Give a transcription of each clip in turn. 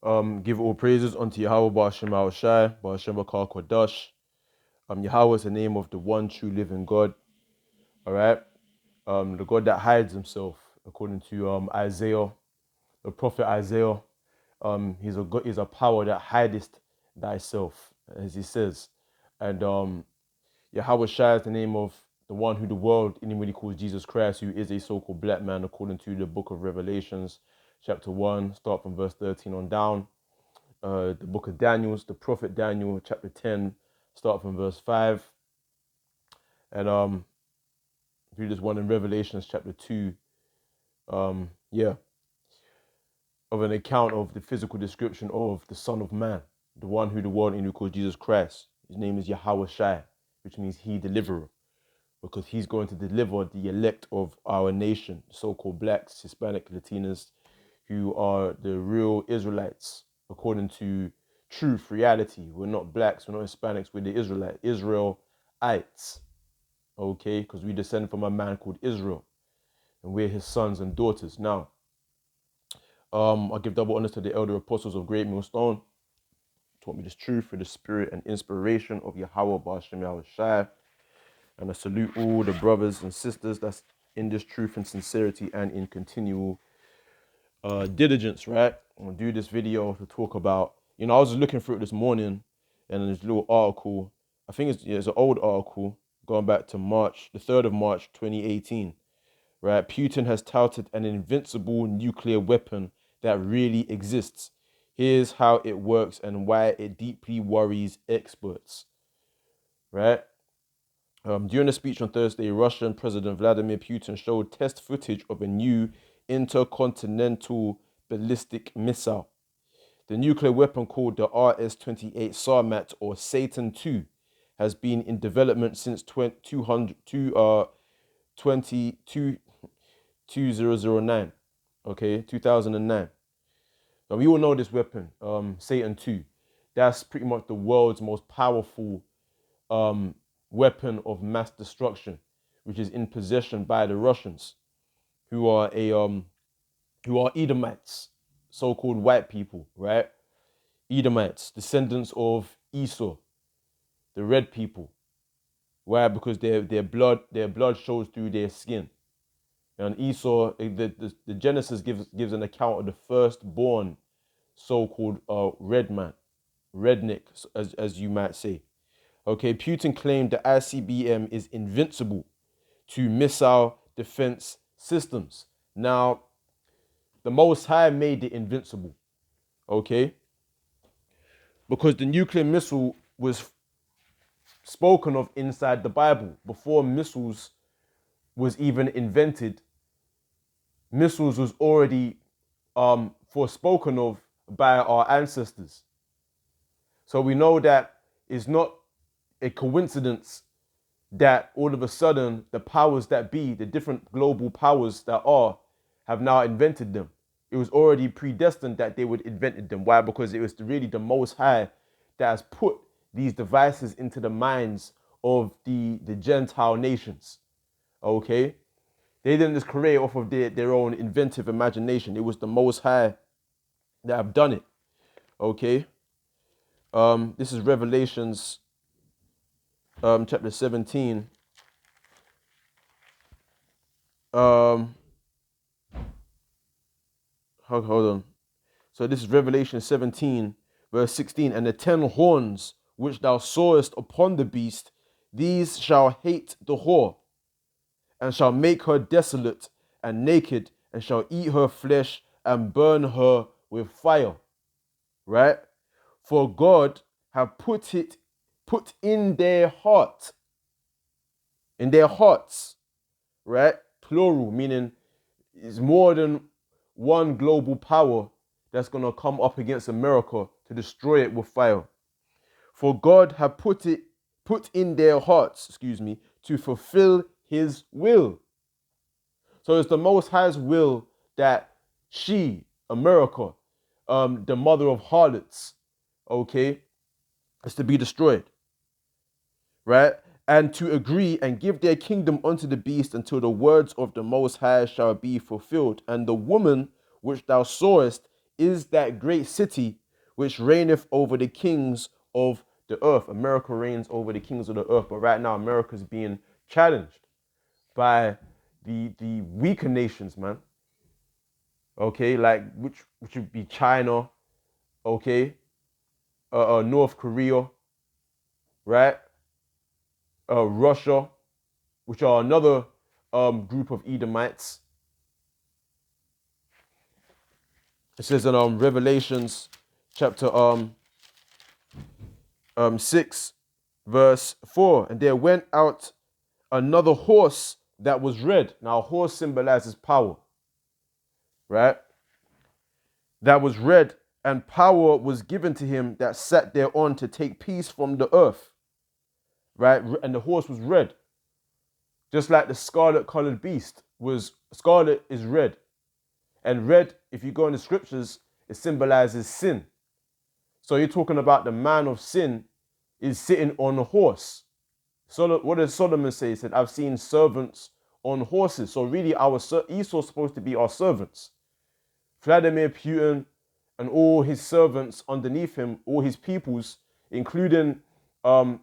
Give all praises unto Yahweh Ba'ashem Shai, Ba'ashem Bakar Kodash. Yahweh is the name of the one true living God. All right. The God that hides himself, according to Isaiah, the prophet Isaiah. He's a God, he's a power that hidest thyself, as he says. And Yahweh Shai is the name of the one who the world anybody calls Jesus Christ, who is a so-called black man, according to the book of Revelations, chapter 1, start from verse 13 on down. The book of Daniel, the prophet Daniel, chapter 10, start from verse 5. And read this one in Revelations chapter 2. Of an account of the physical description of the Son of Man, the one who the world knew called Jesus Christ. His name is Yahweh Shai, which means he deliverer, because he's going to deliver the elect of our nation, so-called blacks, Hispanic, Latinas, who are the real Israelites, according to truth, reality. We're not blacks, we're not Hispanics, we're the Israelites, okay? Because we descend from a man called Israel, and we're his sons and daughters. Now, I give double honors to the elder apostles of Great Millstone, taught me this truth for the spirit and inspiration of Yahweh Ba'ashem Yahweh Shai. And I salute all the brothers and sisters that's in this truth and sincerity and in continual diligence, right? I'm gonna do this video to talk about, I was just looking through it this morning, and this little article, I think it's an old article going back to March, the 3rd of March, 2018, right? Putin has touted an invincible nuclear weapon that really exists. Here's how it works and why it deeply worries experts, right? During a speech on Thursday, Russian President Vladimir Putin showed test footage of a new intercontinental ballistic missile. The nuclear weapon, called the RS-28 Sarmat or Satan II, has been in development since 2009. Okay, 2009. Now, we all know this weapon, Satan II. That's pretty much the world's most powerful weapon of mass destruction, which is in possession by the Russians, who are Edomites, so-called white people, right? Edomites, descendants of Esau, the red people. Why? Because their blood shows through their skin. And Esau, the Genesis gives an account of the firstborn, so-called red man, redneck, as you might say. Okay, Putin claimed the ICBM is invincible to missile defense systems. Now, the Most High made it invincible, okay? Because the nuclear missile was spoken of inside the Bible. Before missiles was even invented, missiles was already forespoken of by our ancestors. So we know that it's not a coincidence that all of a sudden the powers that be, the different global powers that are, have now invented them. It was already predestined that they would invent them. Why? Because it was really the Most High that has put these devices into the minds of the Gentile nations. Okay? They didn't just create off of their own inventive imagination. It was the Most High that have done it. Okay? This is Revelations chapter 17. Hold on. So this is Revelation 17, verse 16. And the 10 horns which thou sawest upon the beast, these shall hate the whore, and shall make her desolate and naked, and shall eat her flesh and burn her with fire. Right? For God have put in their hearts, right? Plural, meaning it's more than one global power that's going to come up against America to destroy it with fire. For God have put in their hearts, to fulfill his will. So it's the Most High's will that she, America, the mother of harlots, okay, is to be destroyed, right? And to agree and give their kingdom unto the beast until the words of the Most High shall be fulfilled. And the woman which thou sawest is that great city which reigneth over the kings of the earth. America reigns over the kings of the earth, but right now America's being challenged by the weaker nations, man. Okay, like which would be China, okay, North Korea, right? Russia, which are another group of Edomites. It says in Revelations chapter 6, verse 4, and there went out another horse that was red. Now, a horse symbolizes power, right? That was red, and power was given to him that sat thereon to take peace from the earth, right? And the horse was red, just like the scarlet colored beast was. Scarlet is red, and red, if you go in the scriptures, it symbolizes sin. So you're talking about the man of sin is sitting on a horse. So what does Solomon say? He said, I've seen servants on horses. So really, Esau's supposed to be our servants. Vladimir Putin and all his servants underneath him, all his peoples, including Joe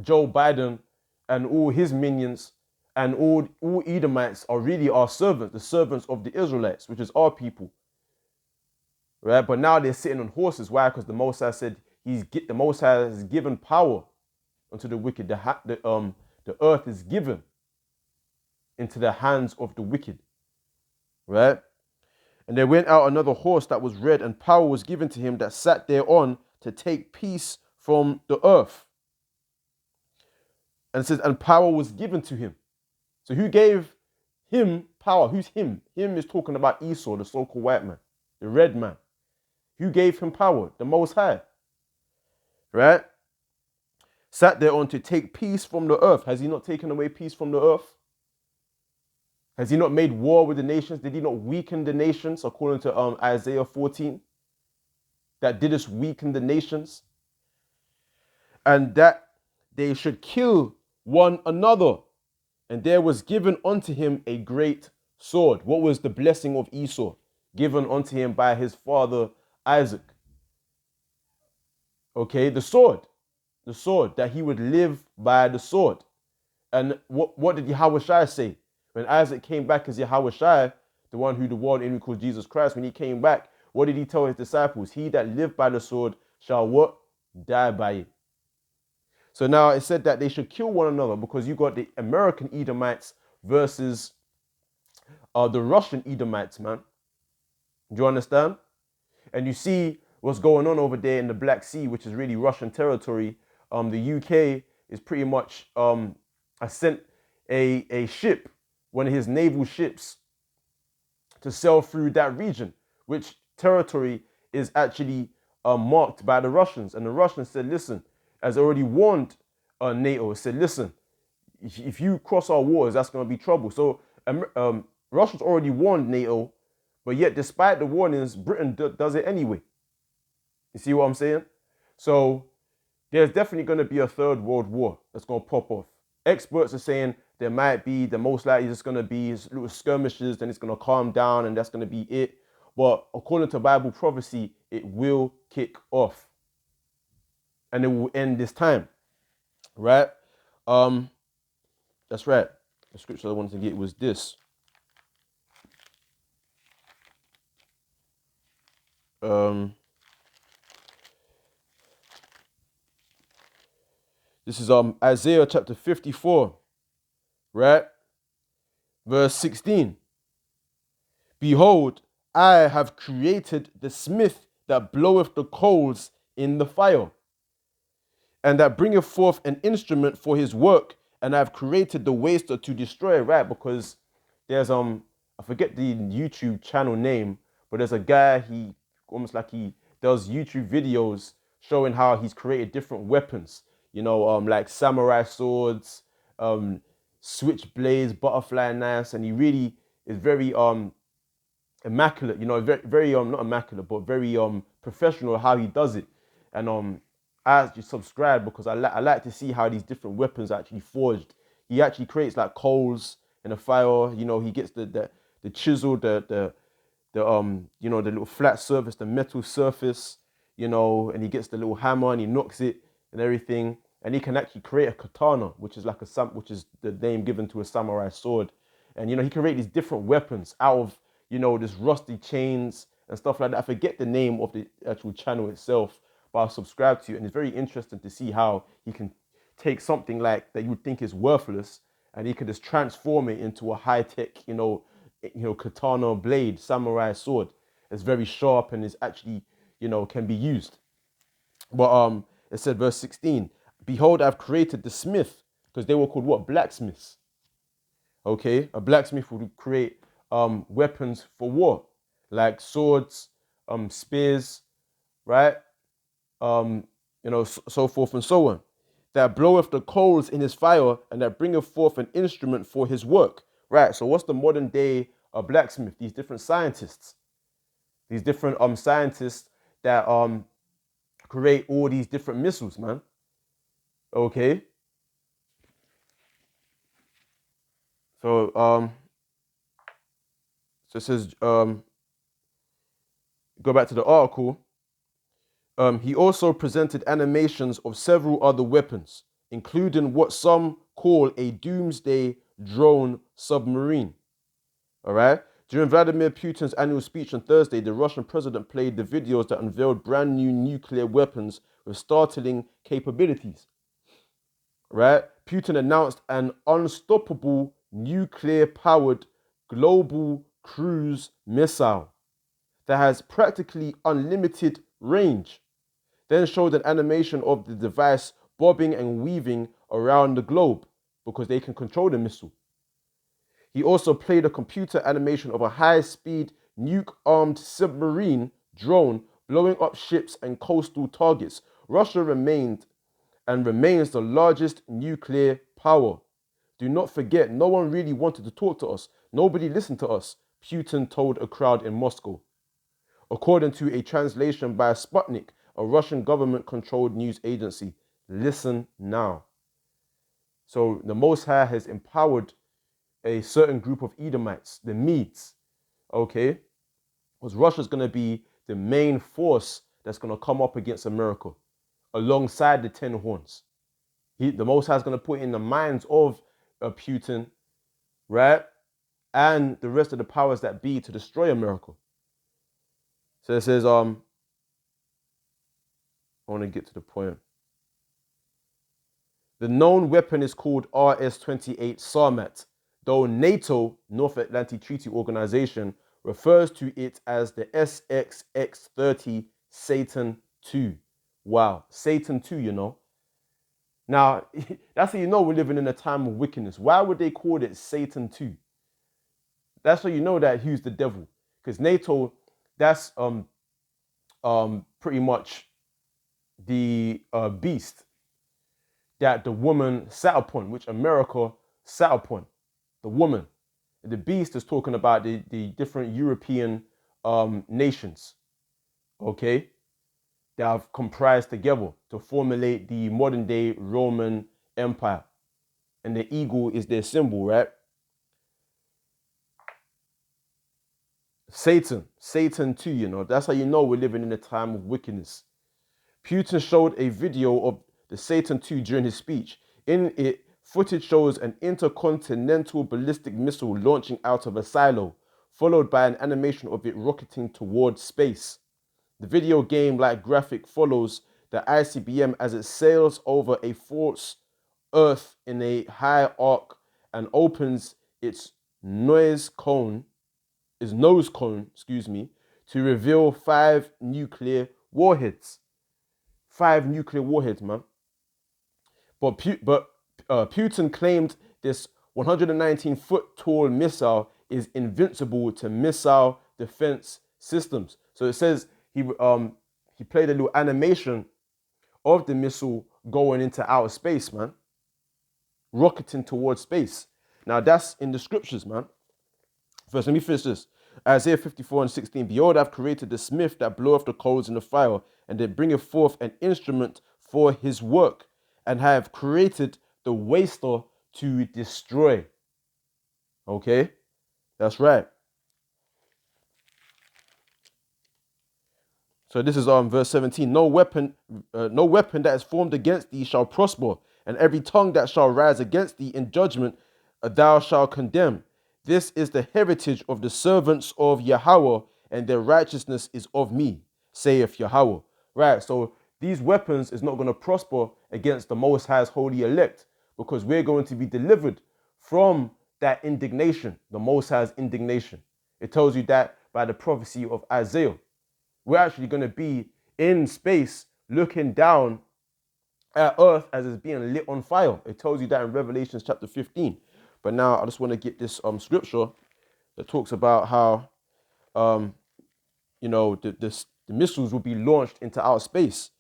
Biden and all his minions and all Edomites are really our servants, the servants of the Israelites, which is our people. Right? But now they're sitting on horses. Why? Because the Most High said the Most High has given power unto the wicked. The earth is given into the hands of the wicked. Right? And there went out another horse that was red, and power was given to him that sat thereon to take peace from the earth. And it says, and power was given to him. So who gave him power? Who's him? Him is talking about Esau, the so-called white man, the red man. Who gave him power? The Most High. Right? Sat thereon to take peace from the earth. Has he not taken away peace from the earth? Has he not made war with the nations? Did he not weaken the nations, according to Isaiah 14? That didst weaken the nations? And that they should kill one another. And there was given unto him a great sword. What was the blessing of Esau? Given unto him by his father Isaac. Okay, the sword. The sword, that he would live by the sword. And what did Yahushua say? When Isaac came back as Yahushua, the one who the world enemy called Jesus Christ, when he came back, what did he tell his disciples? He that lived by the sword shall what? Die by it. So now it said that they should kill one another, because you got the American Edomites versus the Russian Edomites, man. Do you understand? And you see what's going on over there in the Black Sea, which is really Russian territory. The UK is pretty much sent a ship, one of his naval ships, to sail through that region, which territory is actually marked by the Russians. And the Russians said, listen, has already warned NATO, said, listen, if you cross our waters, that's going to be trouble. So Russia's already warned NATO, but yet despite the warnings, Britain does it anyway. You see what I'm saying? So there's definitely going to be a third world war that's going to pop off. Experts are saying there might be, the most likely just going to be little skirmishes, then it's going to calm down and that's going to be it. But according to Bible prophecy, it will kick off. And it will end this time. Right? That's right. The scripture I wanted to get was this. This is Isaiah chapter 54, right? Verse 16. Behold, I have created the smith that bloweth the coals in the fire, and that bringeth forth an instrument for his work, and I have created the waster to destroy, right? Because there's I forget the YouTube channel name, but there's a guy, he almost like he does YouTube videos showing how he's created different weapons, you know, like samurai swords, switchblades, butterfly knives, and he really is very immaculate, you know, very not immaculate, but very professional how he does it. And I actually subscribe because I like to see how these different weapons are actually forged. He actually creates like coals in a fire, you know, he gets the chisel, the you know, the little flat surface, the metal surface, you know, and he gets the little hammer and he knocks it and everything, and he can actually create a katana, which is like which is the name given to a samurai sword, and you know, he can create these different weapons out of, you know, this rusty chains and stuff like that. I forget the name of the actual channel itself, but I'll subscribe to it, and it's very interesting to see how he can take something like that you would think is worthless, and he can just transform it into a high-tech, katana blade, samurai sword. It's very sharp and is actually, you know, can be used. But it said verse 16, behold, I've created the smith, because they were called what? Blacksmiths. Okay, a blacksmith would create weapons for war, like swords, spears, right? So forth and so on. That bloweth the coals in his fire, and that bringeth forth an instrument for his work. Right. So what's the modern day blacksmith? These different scientists, scientists that create all these different missiles, man. Okay. So so it says go back to the article. He also presented animations of several other weapons, including what some call a doomsday drone submarine. All right. During Vladimir Putin's annual speech on Thursday, the Russian president played the videos that unveiled brand new nuclear weapons with startling capabilities. Right? Putin announced an unstoppable nuclear-powered global cruise missile that has practically unlimited range. Then showed an animation of the device bobbing and weaving around the globe because they can control the missile. He also played a computer animation of a high-speed nuke-armed submarine drone blowing up ships and coastal targets. Russia remains the largest nuclear power. Do not forget, no one really wanted to talk to us. Nobody listened to us, Putin told a crowd in Moscow. According to a translation by Sputnik, a Russian government-controlled news agency. Listen now. So the Most High has empowered a certain group of Edomites, the Medes, okay? Because Russia's going to be the main force that's going to come up against America alongside the 10 horns. The Most High is going to put in the minds of Putin, right? And the rest of the powers that be to destroy America. So it says, I want to get to the point. The known weapon is called RS-28 Sarmat, though NATO, North Atlantic Treaty Organization, refers to it as the SXX-30 Satan II. Wow, Satan II, you know. Now, that's how you know we're living in a time of wickedness. Why would they call it Satan II? That's how you know that he's the devil. Because NATO, that's pretty much the beast that the woman sat upon, which America sat upon, the woman. The beast is talking about the different European nations, okay, that have comprised together to formulate the modern day Roman Empire. And the eagle is their symbol, right? Satan too, you know. That's how you know we're living in a time of wickedness. Putin showed a video of the Satan II during his speech. In it, footage shows an intercontinental ballistic missile launching out of a silo, followed by an animation of it rocketing towards space. The video game-like graphic follows the ICBM as it sails over a false Earth in a high arc and opens its nose cone, to reveal 5 nuclear warheads. 5 nuclear warheads, man. But Putin claimed this 119-foot tall missile is invincible to missile defense systems. So it says he played a little animation of the missile going into outer space, man. Rocketing towards space. Now that's in the scriptures, man. First, let me finish this. Isaiah 54:16. Behold, I've created the smith that bloweth the coals in the fire, and that bringeth forth an instrument for his work, and have created the waster to destroy. Okay? That's right. So this is verse 17. No weapon that is formed against thee shall prosper, and every tongue that shall rise against thee in judgment thou shalt condemn. This is the heritage of the servants of Yahweh, and their righteousness is of me, saith Yahweh. Right, so these weapons is not going to prosper against the Most High's holy elect, because we're going to be delivered from that indignation, the Most High's indignation. It tells you that by the prophecy of Isaiah. We're actually going to be in space looking down at earth as it's being lit on fire. It tells you that in Revelation chapter 15. But now I just want to get this scripture that talks about how the missiles will be launched into outer space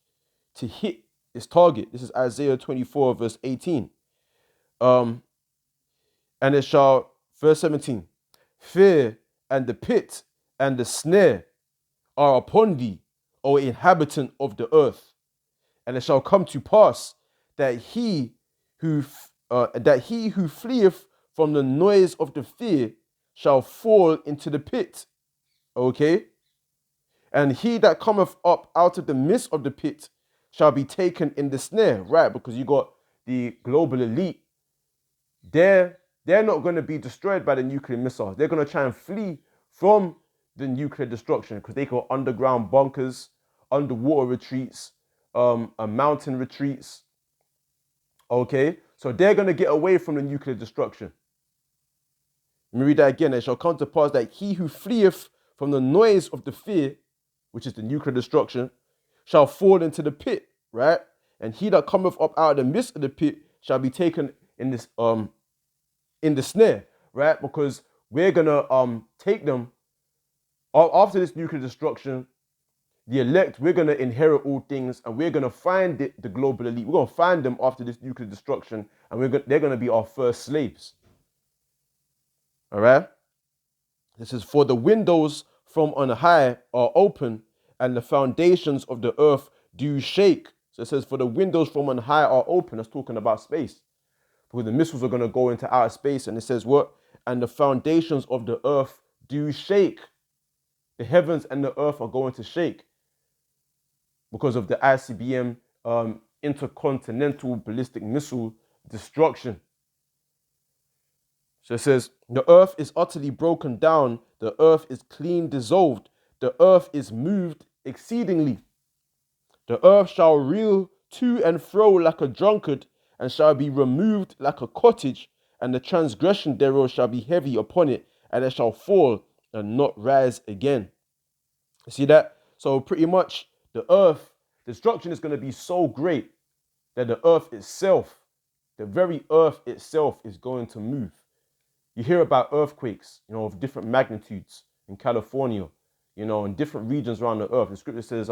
to hit its target. This is Isaiah 24 verse 18. And it shall, verse 17, fear and the pit and the snare are upon thee, O inhabitant of the earth. And it shall come to pass that he who fleeth from the noise of the fear shall fall into the pit. Okay? And he that cometh up out of the midst of the pit shall be taken in the snare. Right, because you got the global elite. They're not going to be destroyed by the nuclear missiles. They're going to try and flee from the nuclear destruction because they got underground bunkers, underwater retreats, mountain retreats. Okay, so they're going to get away from the nuclear destruction. Let me read that again. It shall come to pass that he who fleeth from the noise of the fear, which is the nuclear destruction, shall fall into the pit, right? And he that cometh up out of the midst of the pit shall be taken in this in the snare, right? Because we're gonna take them after this nuclear destruction. The elect, we're gonna inherit all things, and we're gonna find the global elite. We're gonna find them after this nuclear destruction, and they're gonna be our first slaves. All right. This is for the windows from on high are open, and the foundations of the earth do shake. So it says, for the windows from on high are open. That's talking about space. Because the missiles are going to go into outer space. And it says what? And the foundations of the earth do shake. The heavens and the earth are going to shake because of the ICBM intercontinental ballistic missile destruction. So it says, the earth is utterly broken down. The earth is clean dissolved. The earth is moved exceedingly. The earth shall reel to and fro like a drunkard, and shall be removed like a cottage, and the transgression thereof shall be heavy upon it, and it shall fall and not rise again. You see that? So pretty much the earth, destruction is going to be so great that the earth itself, the very earth itself is going to move. You hear about earthquakes, of different magnitudes in California, in different regions around the earth. The scripture says,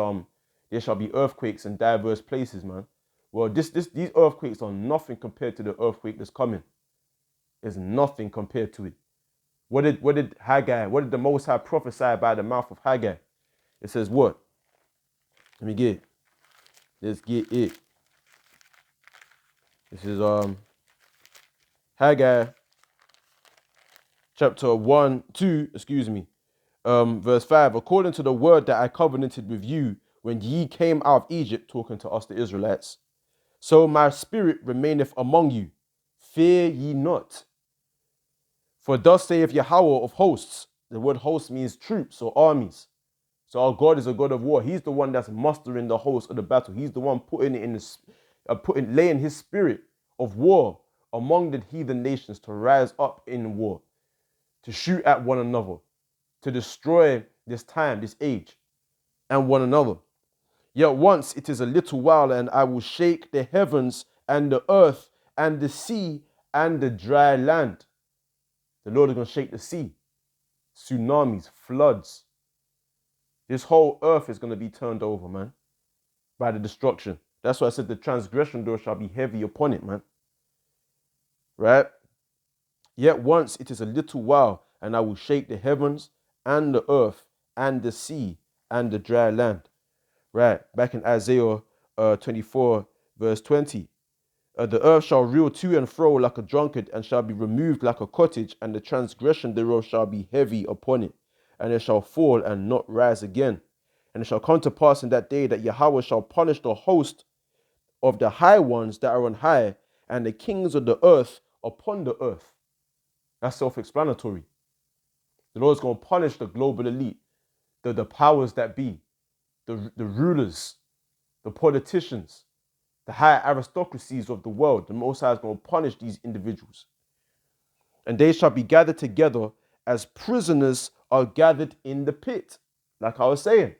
there shall be earthquakes in diverse places, man. Well, these earthquakes are nothing compared to the earthquake that's coming. It's nothing compared to it. What did the Most High prophesy by the mouth of Haggai? It says what? Let's get it. This is Haggai chapter 2, verse 5. According to the word that I covenanted with you when ye came out of Egypt, talking to us, the Israelites, so my spirit remaineth among you. Fear ye not. For thus saith Yahweh of hosts. The word host means troops or armies. So our God is a God of war. He's the one that's mustering the host of the battle. He's the one putting it in laying his spirit of war among the heathen nations to rise up in war, to shoot at one another, to destroy this time, this age, and one another. Yet once it is a little while, and I will shake the heavens and the earth and the sea and the dry land. The Lord is going to shake the sea, tsunamis, floods. This whole earth is going to be turned over, man, by the destruction. That's why I said the transgression door shall be heavy upon it, man. Right? Yet once it is a little while, and I will shake the heavens and the earth and the sea and the dry land. Right, back in Isaiah 24, verse 20. The earth shall reel to and fro like a drunkard, and shall be removed like a cottage, and the transgression thereof shall be heavy upon it, and it shall fall and not rise again. And it shall come to pass in that day that Yahweh shall punish the host of the high ones that are on high, and the kings of the earth upon the earth. That's self-explanatory. The Lord's going to punish the global elite, the powers that be, the rulers, the politicians, the high aristocracies of the world. The Most High is going to punish these individuals. And they shall be gathered together as prisoners are gathered in the pit. Like I was saying,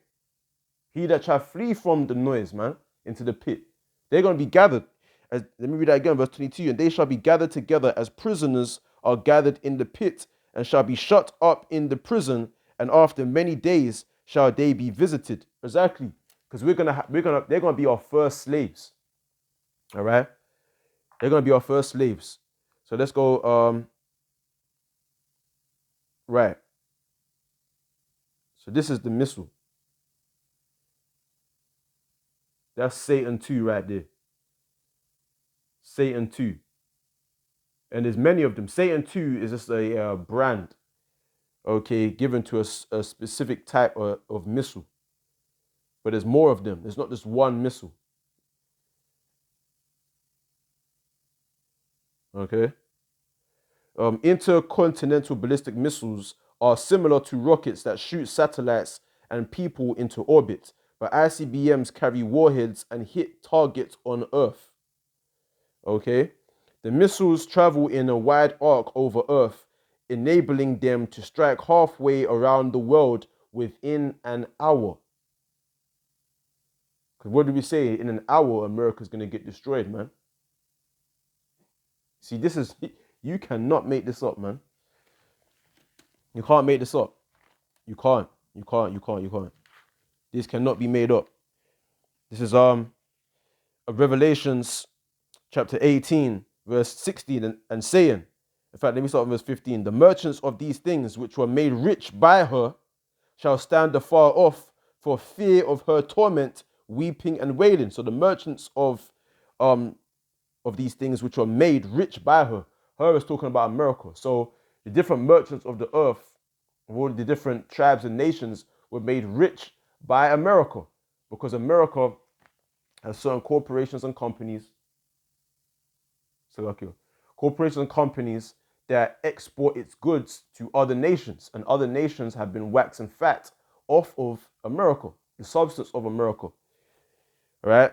he that shall flee from the noise, man, into the pit. They're going to be gathered. Let me read that again, verse 22. And they shall be gathered together as prisoners are gathered in the pit, and shall be shut up in the prison, and after many days shall they be visited. Exactly. Because they're gonna be our first slaves. All right? They're gonna be our first slaves. So let's go, right. So this is the missile. That's Satan 2 right there. Satan 2. And there's many of them. Satan 2 is just a brand, okay, given to a specific type of missile. But there's more of them. There's not just one missile. Okay? Intercontinental ballistic missiles are similar to rockets that shoot satellites and people into orbit, but ICBMs carry warheads and hit targets on Earth. Okay? The missiles travel in a wide arc over Earth, enabling them to strike halfway around the world within an hour. Because what did we say? In an hour, America's going to get destroyed, man. See, you cannot make this up, man. You can't make this up. You can't. This cannot be made up. This is Revelations chapter 18, verse 16, and saying, in fact, let me start with verse 15. The merchants of these things which were made rich by her shall stand afar off for fear of her torment, weeping and wailing. So the merchants of these things which were made rich by her. Her is talking about America. So the different merchants of the earth, of all the different tribes and nations, were made rich by America, because America has certain corporations and companies. Corporations and companies that export its goods to other nations, and other nations have been waxing fat off of America, the substance of America. All right.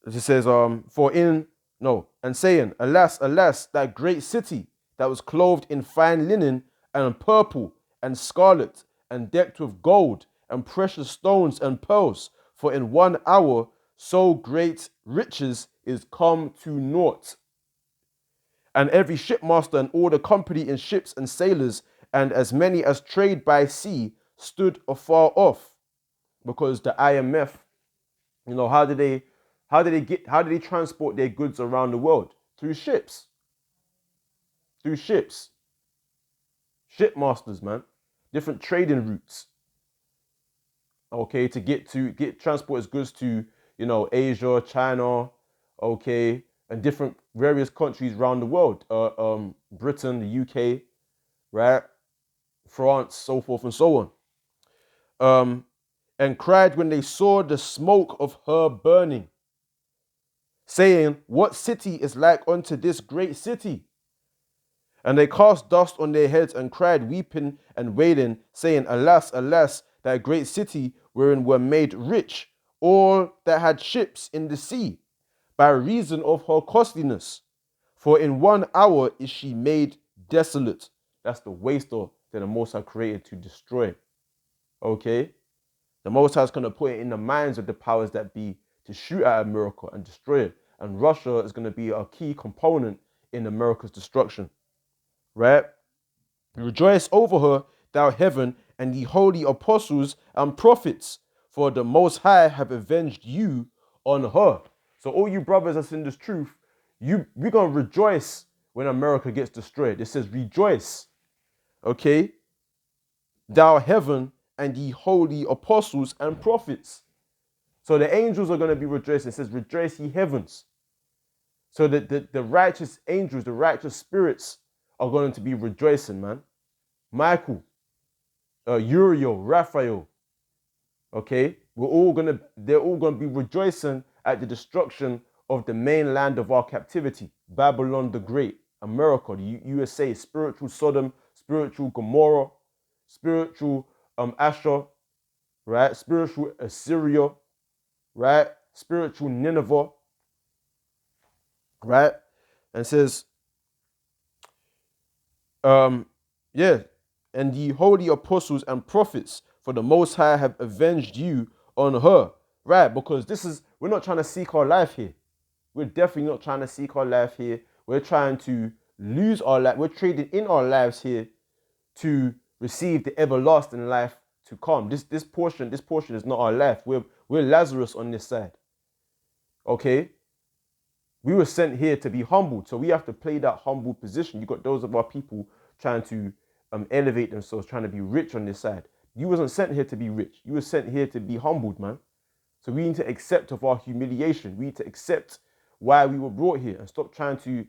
It says, and saying, alas, alas, that great city that was clothed in fine linen and purple and scarlet and decked with gold and precious stones and pearls, for in 1 hour so great riches is come to naught. And every shipmaster and all the company in ships and sailors, and as many as trade by sea, stood afar off. Because the IMF, how did they transport their goods around the world? Through ships. Shipmasters, man. Different trading routes. Okay, to transport its goods to, Asia, China, okay, and different various countries around the world. Britain, the UK, right? France, so forth and so on. And cried when they saw the smoke of her burning, saying, what city is like unto this great city? And they cast dust on their heads and cried, weeping and wailing, saying, alas, alas, that great city wherein were made rich all that had ships in the sea, by reason of her costliness. For in 1 hour is she made desolate. That's the waster that the Most High created to destroy. Okay? The Most High is going to put it in the minds of the powers that be to shoot at America and destroy it. And Russia is going to be a key component in America's destruction. Right? Rejoice over her, thou heaven, and the holy apostles and prophets, for the Most High have avenged you on her. So all you brothers that's in this truth, we're going to rejoice when America gets destroyed. It says rejoice. Okay? Thou heaven and the holy apostles and prophets. So the angels are going to be rejoicing. It says, rejoice ye heavens. So that the righteous angels, the righteous spirits are going to be rejoicing, man. Michael, Uriel, Raphael. Okay, they're all gonna be rejoicing at the destruction of the mainland of our captivity, Babylon the Great, America, the USA, spiritual Sodom, spiritual Gomorrah, spiritual Asher, right? Spiritual Assyria, right? Spiritual Nineveh, right? And it says, yeah, and the holy apostles and prophets for the Most High have avenged you on her, right? Because we're not trying to seek our life here. We're definitely not trying to seek our life here. We're trying to lose our life. We're trading in our lives here to receive the everlasting life to come. This portion is not our life. We're Lazarus on this side. Okay? We were sent here to be humbled, so we have to play that humble position. You got those of our people trying to elevate themselves, trying to be rich on this side. You wasn't sent here to be rich. You were sent here to be humbled, man. So we need to accept of our humiliation. We need to accept why we were brought here and stop trying to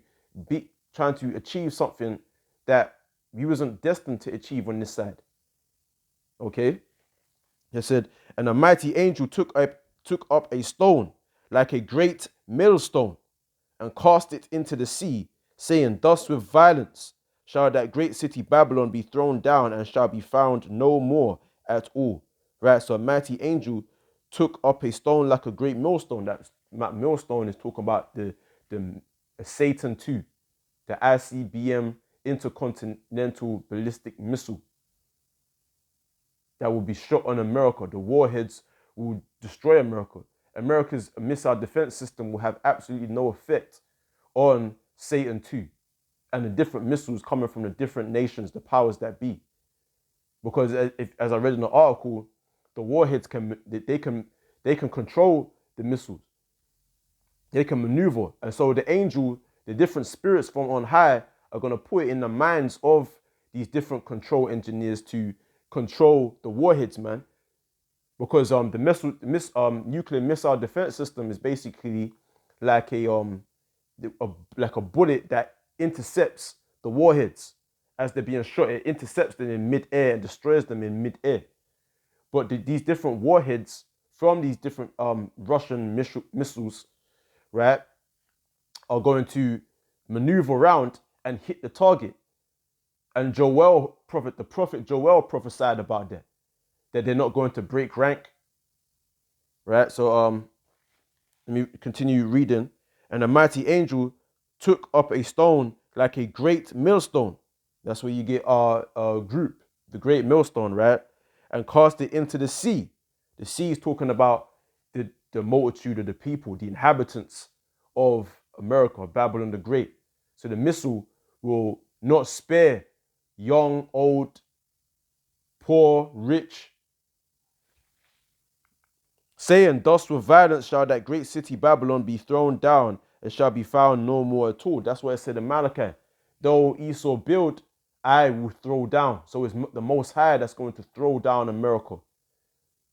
achieve something that we wasn't destined to achieve on this side. Okay? He said, and a mighty angel took up a stone like a great millstone and cast it into the sea, saying, thus with violence shall that great city Babylon be thrown down and shall be found no more at all. Right? So a mighty angel took up a stone like a great millstone. That millstone is talking about the Satan II, the ICBM intercontinental ballistic missile that will be shot on America. The warheads will destroy America. America's missile defense system will have absolutely no effect on Satan II and the different missiles coming from the different nations, the powers that be. Because as I read in the article, the warheads can control the missiles. They can maneuver. And so the angel, the different spirits from on high are going to put it in the minds of these different control engineers to control the warheads, man. Because the nuclear missile defense system is basically like a bullet that intercepts the warheads as they're being shot. It intercepts them in mid-air and destroys them in mid-air. But these different warheads from these different Russian missiles, right, are going to maneuver around and hit the target. And the prophet Joel prophesied about that they're not going to break rank, right? So let me continue reading. And a mighty angel took up a stone like a great millstone. That's where you get our group, the great millstone, right? And cast it into the sea. The sea is talking about the multitude of the people, the inhabitants of America, Babylon the Great. So the missile will not spare young, old, poor, rich, saying, thus with violence shall that great city Babylon be thrown down and shall be found no more at all. That's what it said in Malachi. Though Esau build, I will throw down. So it's the Most High that's going to throw down America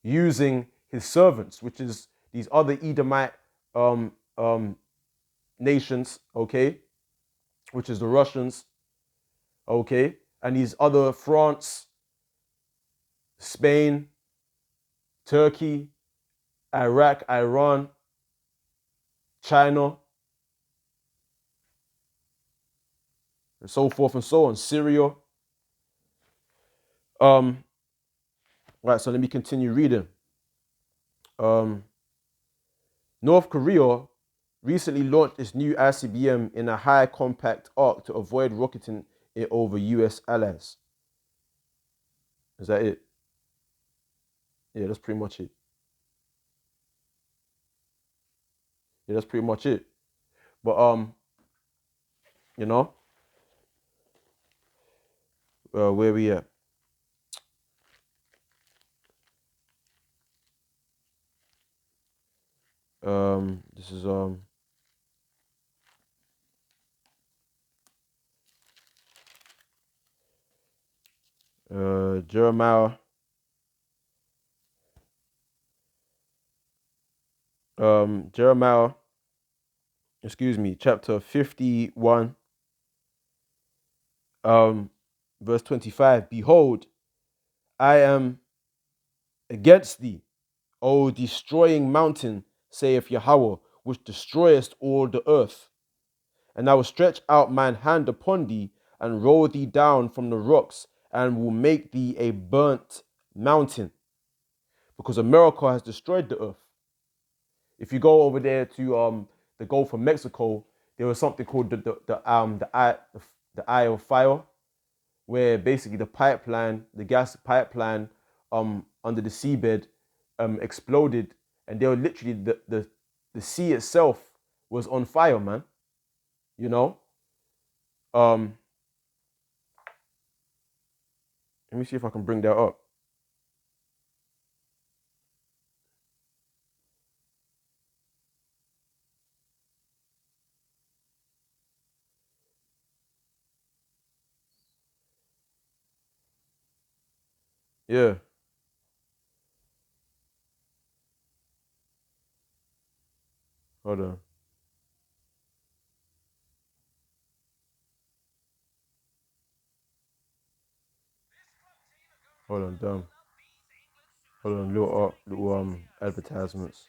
using his servants, which is these other Edomite nations, okay, which is the Russians, okay, and these other France, Spain, Turkey, Iraq, Iran, China, and so forth and so on, Syria. Right, so let me continue reading. North Korea recently launched its new ICBM in a high compact arc to avoid rocketing it over US allies. Is that it? Yeah, that's pretty much it. Yeah, that's pretty much it. But you know, where we at? This is Jeremiah Jeremiah, chapter 51, verse 25. Behold, I am against thee, O destroying mountain, saith Yahweh, which destroyest all the earth. And I will stretch out mine hand upon thee, and roll thee down from the rocks, and will make thee a burnt mountain. Because America has destroyed the earth. If you go over there to the Gulf of Mexico, there was something called the Eye of Fire, where basically the pipeline, the gas pipeline under the seabed exploded, and they were literally the sea itself was on fire, man. You know? Um let me see if I can bring that up. Yeah. Hold on. Hold on, damn. Hold on, little advertisements.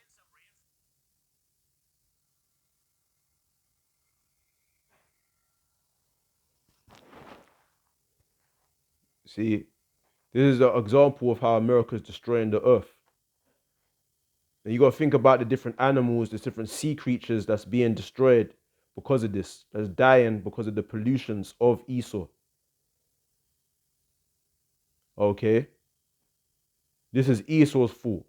See, this is an example of how America is destroying the earth. And you got to think about the different animals, the different sea creatures that's being destroyed because of this, that's dying because of the pollutions of Esau. Okay? This is Esau's fault.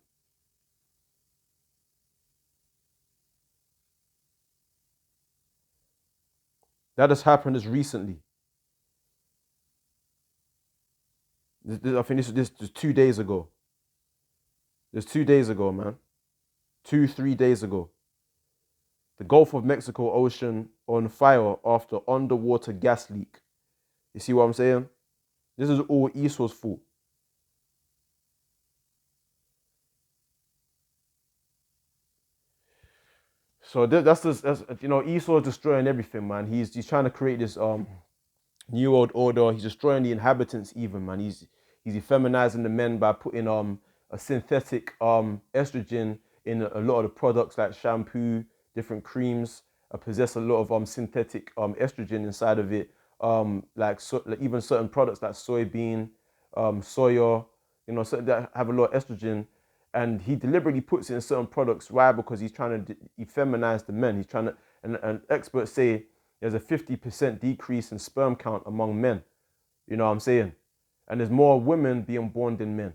That has happened as recently. I think this is 2 days ago. This 2 days ago, man. 3 days ago. The Gulf of Mexico Ocean on fire after underwater gas leak. You see what I'm saying? This is all Esau's fault. So that's Esau is destroying everything, man. He's trying to create this new world order. He's destroying the inhabitants even, man. He's effeminizing the men by putting a synthetic estrogen in a lot of the products like shampoo, different creams, possess a lot of synthetic estrogen inside of it. Like even certain products like soybean, soya, certain that have a lot of estrogen, and he deliberately puts it in certain products. Why? Because he's trying to feminize the men. He's trying to, and experts say there's a 50% decrease in sperm count among men. You know what I'm saying? And there's more women being born than men.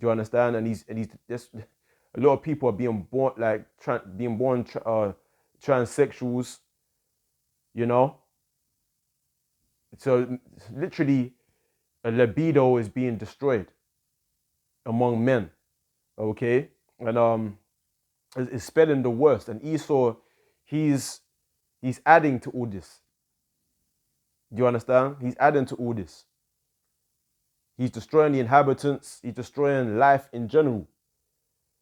Do you understand? And he's just a lot of people are being born like transsexuals. You know, so literally a libido is being destroyed among men. Okay, and it's spelling the worst. And Esau, he's adding to all this. Do you understand? He's adding to all this. He's destroying the inhabitants. He's destroying life in general.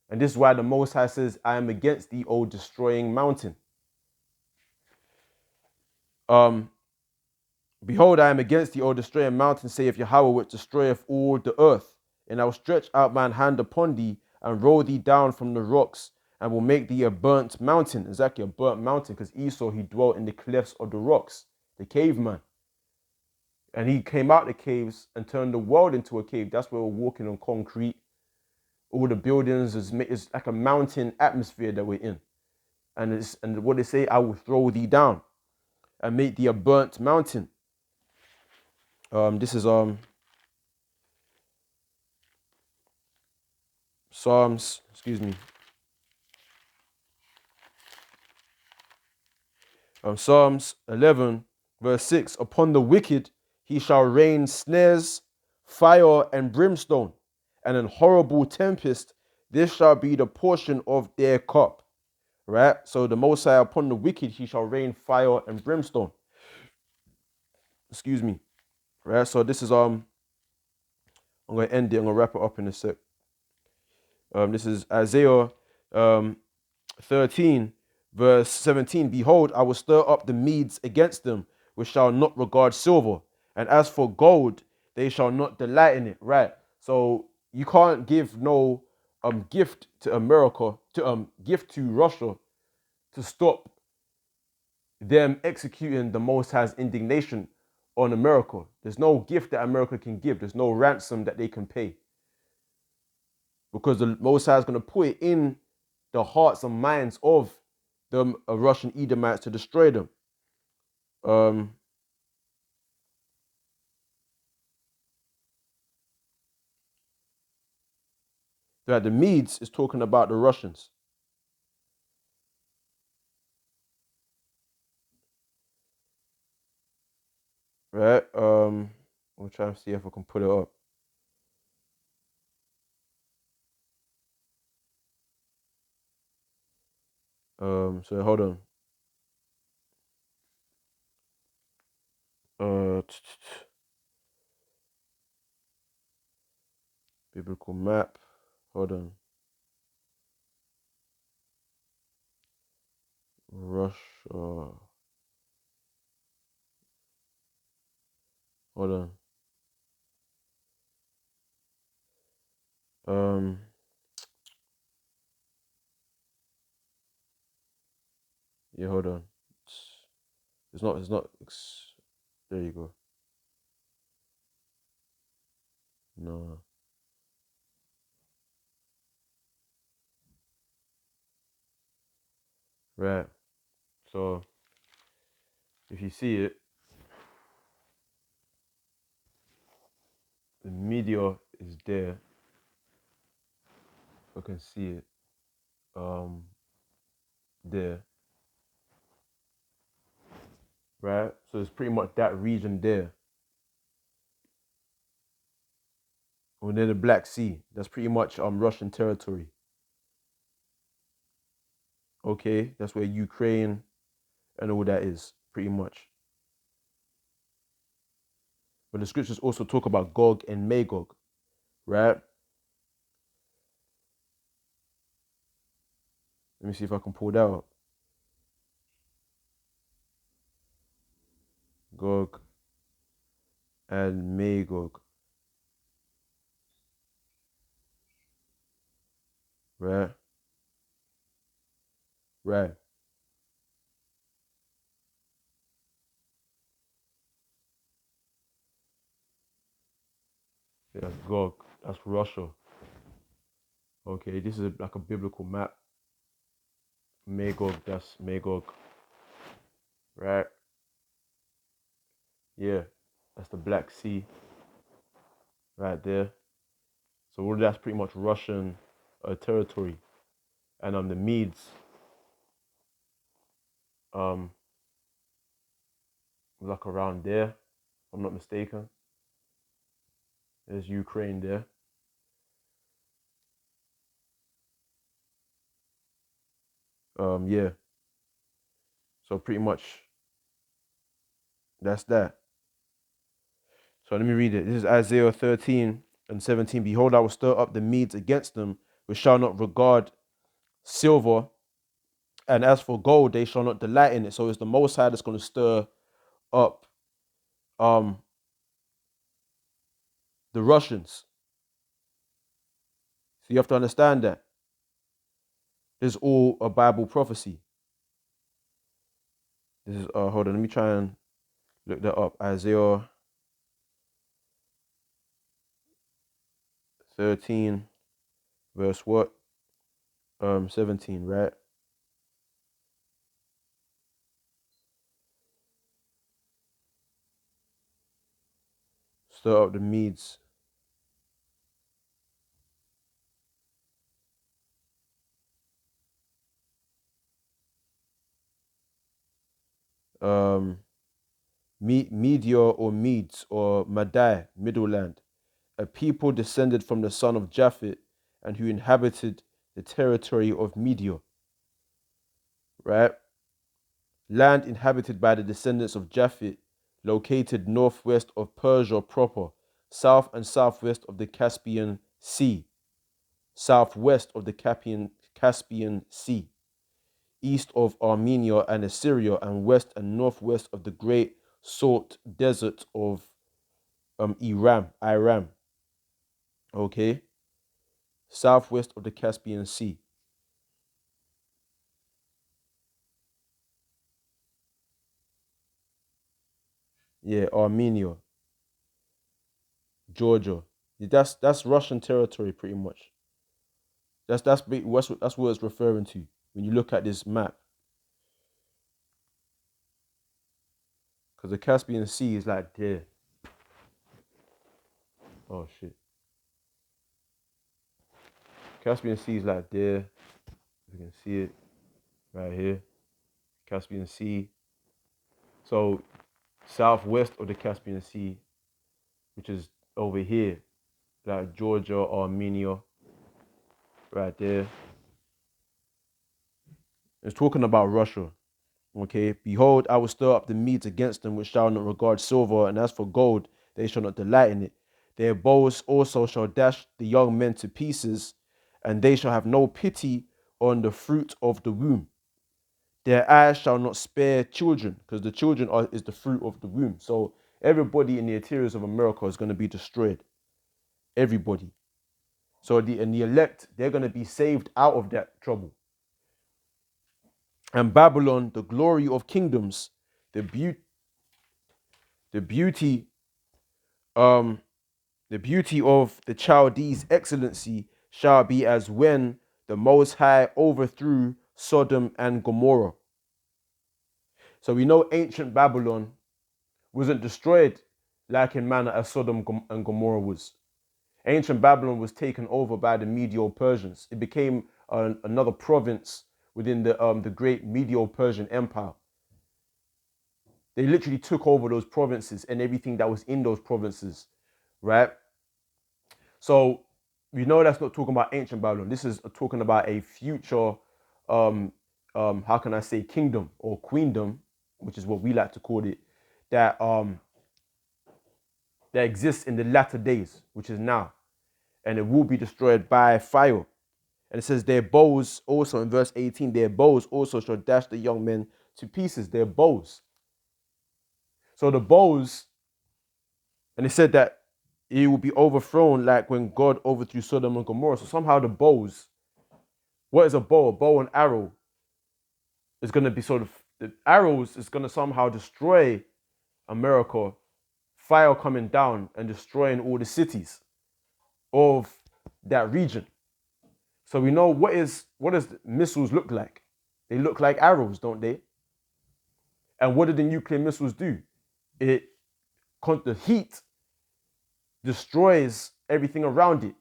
And this is why the Most High says, I am against thee, O destroying mountain. Um, Behold, I am against thee, O destroying mountain, saith Yahweh, which destroyeth all the earth. And I will stretch out mine hand upon thee, and roll thee down from the rocks, and will make thee a burnt mountain. Exactly, a burnt mountain, because Esau, he dwelt in the clefts of the rocks, the caveman. And he came out the caves and turned the world into a cave. That's where we're walking on concrete. All the buildings is like a mountain atmosphere that we're in. And what they say, I will throw thee down and make thee a burnt mountain. This is Psalms, excuse me. Psalms 11, verse 6. Upon the wicked he shall rain snares, fire and brimstone, and an horrible tempest. This shall be the portion of their cup. Right? So the Most High, upon the wicked he shall rain fire and brimstone. Excuse me. Right? So this is I'm gonna end it. I'm gonna wrap it up in a sec. This is Isaiah 13, verse 17. Behold, I will stir up the Medes against them, which shall not regard silver. And as for gold, they shall not delight in it. Right. So you can't give no gift to America, to gift to Russia to stop them executing the Most High's indignation on America. There's no gift that America can give. There's no ransom that they can pay, because the Most High is going to put it in the hearts and minds of the Russian Edomites to destroy them. That the Medes is talking about the Russians, right? I'll try and see if I can put it up. So hold on. Biblical map. Hold on. Russia. Hold on. Yeah, hold on. It's not. There you go. No. Right. So if you see it, the media is there. I can see it. There. Right. So it's pretty much that region there. Or near the Black Sea. That's pretty much Russian territory. Okay, that's where Ukraine and all that is, pretty much. But the scriptures also talk about Gog and Magog, right? Let me see if I can pull that up. Gog and Magog, right? Right. Yeah, Gog. That's Russia. Okay, this is like a biblical map. Magog, that's Magog, right? Yeah, that's the Black Sea right there. So all that's pretty much Russian territory. And the Medes, um, like around there, if I'm not mistaken. There's Ukraine there. Yeah. So pretty much that's that. So let me read it. This is Isaiah 13 and 17. Behold, I will stir up the Medes against them, which shall not regard silver, and as for gold, they shall not delight in it. So it's the Most High that's going to stir up um the Russians. So you have to understand that. This is all a Bible prophecy. This is hold on, let me try and look that up. Isaiah 13, verse what? 17, right? Stir up the Medes. Media or Medes or Madai, Middle Land, a people descended from the son of Japhet and who inhabited the territory of Media, right? Land inhabited by the descendants of Japhet, located northwest of Persia proper, south and southwest of the Caspian Sea, southwest of the Caspian Sea, east of Armenia and Assyria, and west and northwest of the great salt desert of Iram, Okay, southwest of the Caspian Sea. Yeah, Armenia, Georgia. That's Russian territory pretty much. That's what it's referring to when you look at this map. Because the Caspian Sea is like there. Oh shit. Caspian Sea is like there. You can see it right here. Caspian Sea. So southwest of the Caspian Sea, which is over here, like Georgia, Armenia, right there. It's talking about Russia. Okay. Behold, I will stir up the Medes against them, which shall not regard silver, and as for gold, they shall not delight in it. Their bows also shall dash the young men to pieces, and they shall have no pity on the fruit of the womb. Their eyes shall not spare children, because the children is the fruit of the womb. So everybody in the interiors of America is going to be destroyed. Everybody. So the elect, they're going to be saved out of that trouble. And Babylon, the glory of kingdoms, the beauty, the beauty, um, the beauty of the Chaldees' excellency shall be as when the Most High overthrew Sodom and Gomorrah. So we know ancient Babylon wasn't destroyed like in manner as Sodom and Gomorrah was. Ancient Babylon was taken over by the Medo-Persians. It became another province within the great Medo-Persian Empire. They literally took over those provinces and everything that was in those provinces, right? So we know that's not talking about ancient Babylon. This is talking about a future, how can I say, kingdom or queendom, which is what we like to call it, that that exists in the latter days, which is now, and it will be destroyed by fire. And it says their bows also in verse 18, their bows also shall dash the young men to pieces. Their bows. So the bows, and it said that it will be overthrown like when God overthrew Sodom and Gomorrah. So somehow the bows, what is a bow? A bow and arrow is going to be sort of, the arrows is going to somehow destroy America, fire coming down and destroying all the cities of that region. So we know what does missiles look like? They look like arrows, don't they? And what did the nuclear missiles do? The heat destroys everything around it.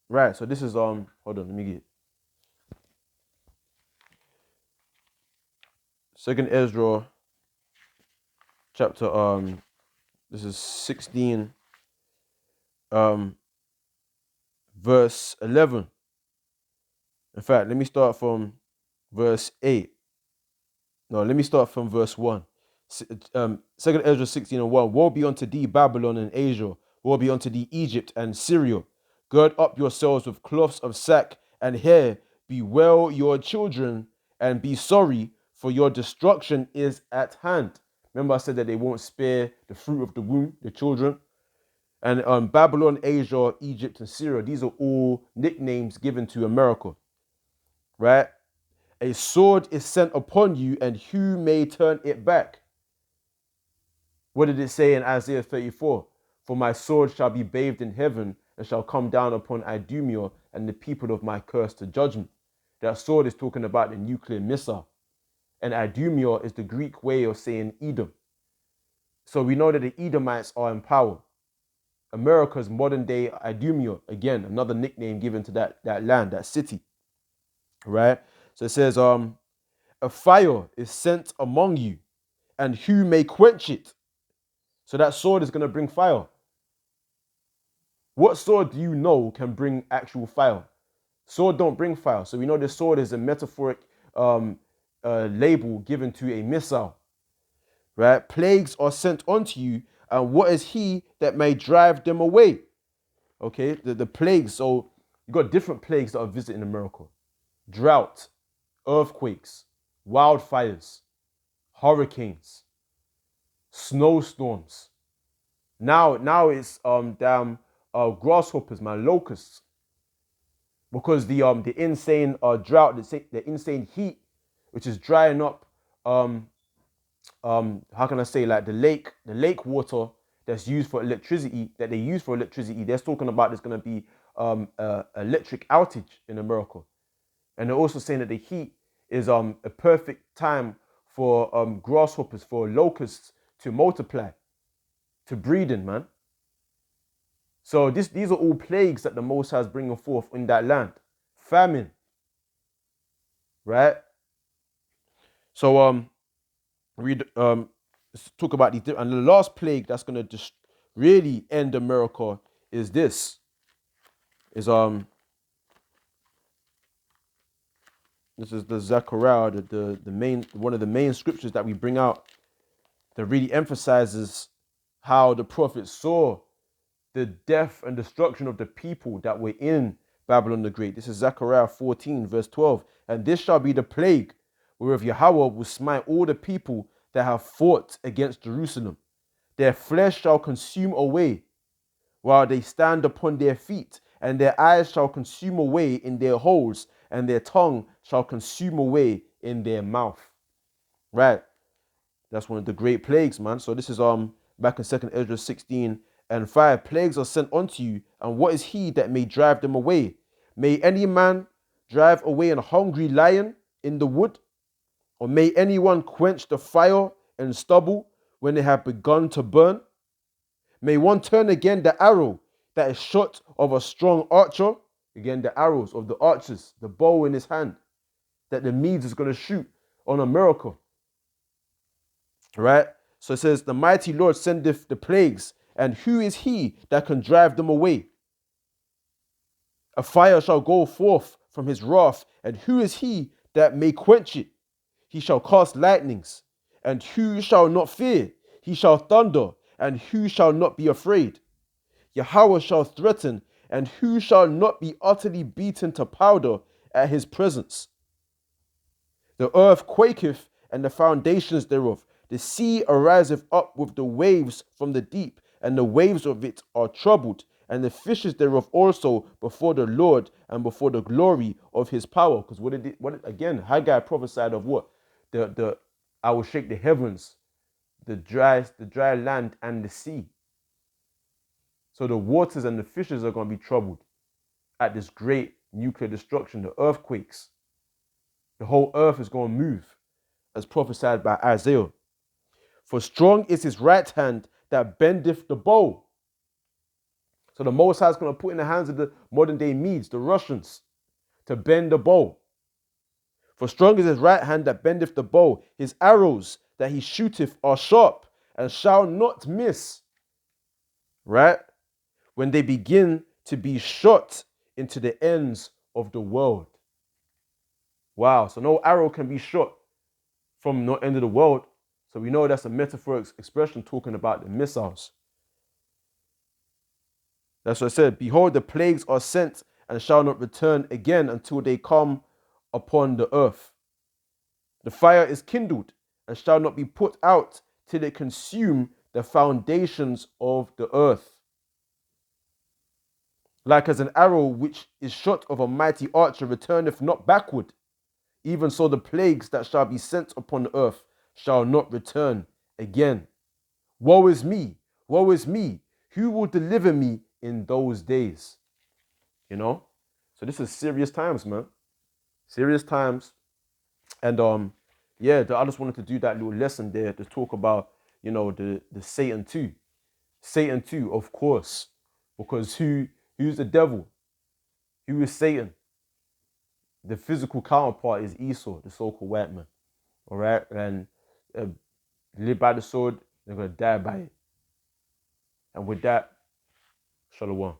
Right. So this is hold on, let me get Second Ezra chapter this is 16 verse 11. In fact, let me start from verse 8. No, let me start from verse 1. Second Ezra 16 and 1. Woe be unto thee, Babylon and Asia. Woe be unto thee, Egypt and Syria. Gird up yourselves with cloths of sack and hair. Bewail your children and be sorry, for your destruction is at hand. Remember I said that they won't spare the fruit of the womb, the children. And Babylon, Asia, Egypt, and Syria, these are all nicknames given to America, right? A sword is sent upon you, and who may turn it back? What did it say in Isaiah 34? For my sword shall be bathed in heaven and shall come down upon Idumea and the people of my curse to judgment. That sword is talking about the nuclear missile. And Idumea is the Greek way of saying Edom. So we know that the Edomites are in power. America's modern day Idumea, again, another nickname given to that land, that city, right? So it says, a fire is sent among you, and who may quench it? So that sword is going to bring fire. What sword do you know can bring actual fire? Sword don't bring fire. So we know the sword is a metaphoric label given to a missile, right? Plagues are sent unto you, and what is he that may drive them away? Okay, the plagues. So you got different plagues that are visiting America: drought, earthquakes, wildfires, hurricanes, snowstorms. Now it's damn grasshoppers, man, locusts, because the insane drought, the insane heat, which is drying up how can I say, like the lake water that's used for electricity, that they use for electricity. They're talking about there's gonna be electric outage in America, and they're also saying that the heat is a perfect time for grasshoppers, for locusts to multiply, to breeding, man. So these are all plagues that the Most High is bringing forth in that land. Famine, right? So read let's talk about these. And the last plague that's gonna just really end America is this. This is the Zechariah, the main, one of the main scriptures that we bring out that really emphasizes how the prophet saw the death and destruction of the people that were in Babylon the Great. This is Zechariah 14, verse 12. And this shall be the plague whereof Yahweh will smite all the people that have fought against Jerusalem. Their flesh shall consume away while they stand upon their feet, and their eyes shall consume away in their holes, and their tongue shall consume away in their mouth. Right? That's one of the great plagues, man. So this is back in 2nd Ezra 16 and 5. Plagues are sent unto you, and what is he that may drive them away? May any man drive away an hungry lion in the wood? Or may anyone quench the fire and stubble when they have begun to burn? May one turn again the arrow that is shot of a strong archer? Again, the arrows of the archers, the bow in his hand, that the Medes is going to shoot on America. Right? So it says, the mighty Lord sendeth the plagues, and who is he that can drive them away? A fire shall go forth from his wrath, and who is he that may quench it? He shall cast lightnings, and who shall not fear? He shall thunder, and who shall not be afraid? Yahweh shall threaten, and who shall not be utterly beaten to powder at his presence? The earth quaketh, and the foundations thereof. The sea ariseth up with the waves from the deep, and the waves of it are troubled, and the fishes thereof also before the Lord and before the glory of his power. Because again, Haggai prophesied of what? I will shake the heavens, the dry land, and the sea. So the waters and the fishes are going to be troubled at this great nuclear destruction, the earthquakes. The whole earth is going to move, as prophesied by Isaiah. For strong is his right hand that bendeth the bow. So the Most High is going to put in the hands of the modern day Medes, the Russians, to bend the bow. For strong is his right hand that bendeth the bow. His arrows that he shooteth are sharp and shall not miss. Right? When they begin to be shot into the ends of the world. Wow. So no arrow can be shot from the end of the world. So we know that's a metaphoric expression talking about the missiles. That's what I said. Behold, the plagues are sent and shall not return again until they come upon the earth. The fire is kindled and shall not be put out till it consume the foundations of the earth. Like as an arrow which is shot of a mighty archer returneth not backward, even so the plagues that shall be sent upon the earth shall not return again. Woe is me, woe is me, who will deliver me in those days? You know? So this is serious times, man. Serious times. And yeah, I just wanted to do that little lesson there to talk about, you know, the Satan too. Satan too, of course. Because who's the devil? Who is Satan? The physical counterpart is Esau, the so-called white man. All right? And live by the sword, they're going to die by it. And with that, Shalom.